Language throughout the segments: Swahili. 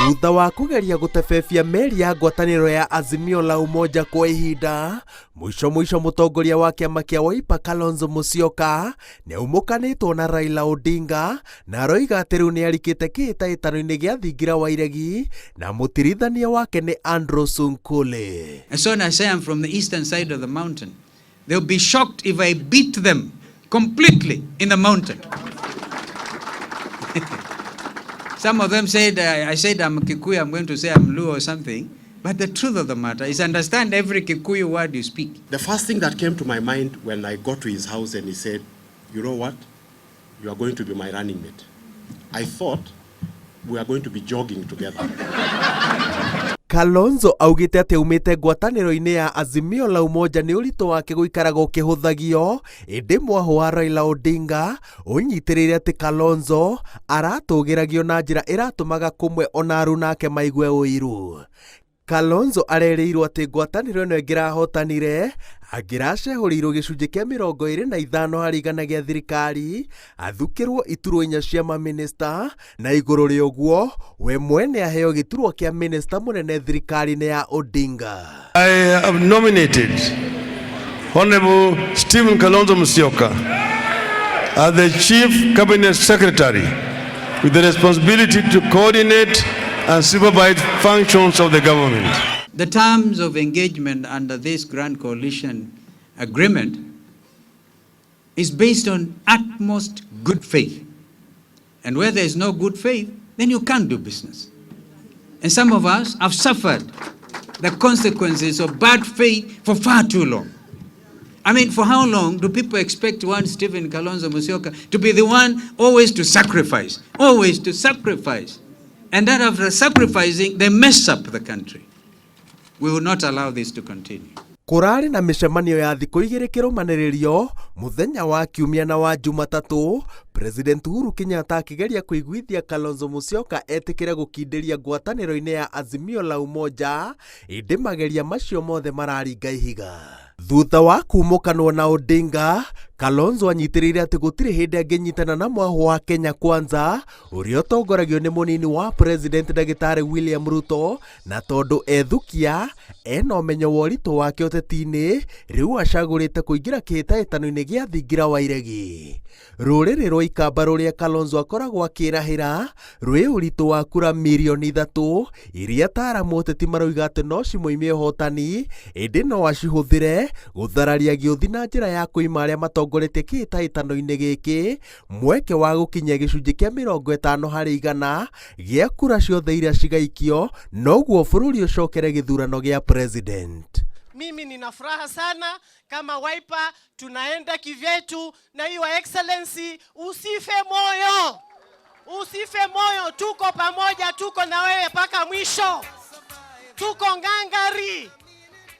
Thutha wa kugeria gutebebia meri ya ngwatanĩro ya Azimio la Umoja kwa ihinda, mwisho mutongoria wa kĩama kĩa WIPER Kalonzo Musyoka nĩaumũkanĩtwo na Raila Odinga na aroiga atĩ rĩu nĩarikĩte kĩhĩtahĩtano-inĩ gĩa thingira wa iregi na mũtirithania wake nĩ Andrew Sunkule. As soon as I am from the eastern side of the mountain, they'll be shocked if I beat them completely in the mountain. Some of them said, I said I'm Kikuyu, I'm going to say I'm Luo or something. But the truth of the matter is understand every Kikuyu word you speak. The first thing that came to my mind when I got to his house and he said, you know what? You are going to be my running mate. I thought we are going to be jogging together. Kalonzo augite ati umite ngwatanĩro-inĩ ya Azimio la Umoja ni ũritũ wake gũikaraga ũkĩhũthagio ĩndĩ mwaho wa Raila Odinga ũnyitĩrĩire ati Kalonzo aratũgĩragio na njĩra ĩratũmaga kũmwe ona aru nake maigue ũiru. Kalonzo arerĩirwo ati ngwatanĩro ĩno ĩngĩrahotanire angĩracehũrĩirwo gĩcunjĩ kĩa 25 harĩ igana gĩa thirikari, athukĩrwo iturwa 4 cia maminista, na igũrũ rĩa ũguo we mwene aheo gĩturwa kĩa minista mũnene thirikari-inĩ ya Odinga. I have nominated Honorable Stephen Kalonzo Musyoka as the Chief Cabinet Secretary with the responsibility to coordinate and supervise functions of the government. The terms of engagement under this Grand Coalition agreement is based on utmost good faith. And where there is no good faith, then you can't do business. And some of us have suffered the consequences of bad faith for far too long. I mean, for how long do people expect one Stephen Kalonzo Musyoka to be the one always to sacrifice? Always to sacrifice. And that after sacrificing, they mess up the country. We will not allow this to continue. Kurari na mishemanio ya thikũ 2 kĩrũmanĩrĩrio muthenya wa Kiumia na wa Jumatatũ, President Uhuru Kenyatta akĩgeria kũiguithia Kalonzo Musyoka etĩkĩre gũkindĩria ngwatanĩro-inĩ ya Azimio la Umoja, ĩndĩ mageria macio mothe mararinga ihiga. Thutha wa kumũkanwo na Odinga, Kalonzo anyitĩrĩire atĩ gũtirĩ hĩndĩ angĩnyitana na mwaho wa Kenya Kwanza ũrĩa ũtongoragio nĩ mũnini wa President Ndagĩtarĩ William Ruto, na tondũ ethukia ena ũmenyo wa ũritũ wake ũteti-inĩ, rĩu acagũrĩte kũingĩra kĩhĩtahĩtano-inĩ gĩa thingira wa iregi. Rũrĩrĩ rwa ikamba rũrĩa Kalonzo akoragwo akĩrahĩra rwĩ ũritũ wa kura milioni 3 iria ataaramu ũteti maroiga atĩ no cimũimie ũhotani, ĩndĩ no acihũthĩre gũthararia gĩũthi na njĩra ya kũima arĩa matongoretie kĩhĩtahĩtano-inĩ gĩkĩ, mweke wa gũkinyia gĩcunjĩ kĩa 50 harĩ igana gĩa kura ciothe iria cigaikio, noguo bũrũri ũcokere gĩthurano gĩa president. Mimi nina furaha sana kama WIPER tunaenda kivyetu, na Your Excellency usife moyo. Usife moyo, tuko pamoja, tuko na wewe mpaka mwisho. Tuko ngangari.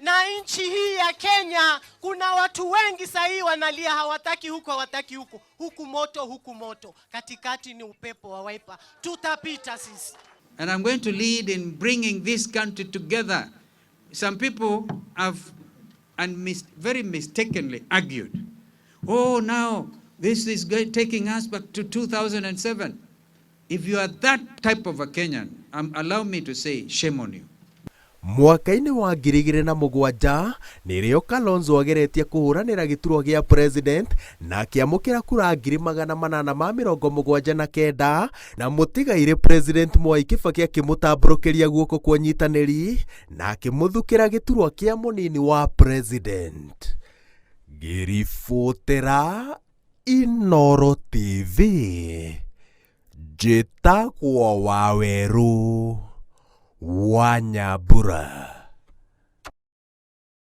Na nchi hii ya Kenya kuna watu wengi sahi wanalia, hawataki huko, hawataki huko. Huku moto, huku moto. Katikati ni upepo wa WIPER. Tutapita sisi. And I'm going to lead in bringing this country together. Some people have very mistakenly argued, oh, now this is taking us back to 2007. If you are that type of a Kenyan, allow me to say, shame on you. Mwaka-inĩ wa 2007 nĩrĩo Kalonzo ageretie kũhũranĩra gĩturwa gĩa president na akĩamũkĩra kura 879 na mũtigaire President Mwai Kibaki akĩmũtambũrũkĩria guoko kwa nyitanĩri na akĩmũthukĩra gĩturwa kĩa mũnini wa president. Ngĩribotera Inooro TV, njĩtagwo Waweru wa Nyambura.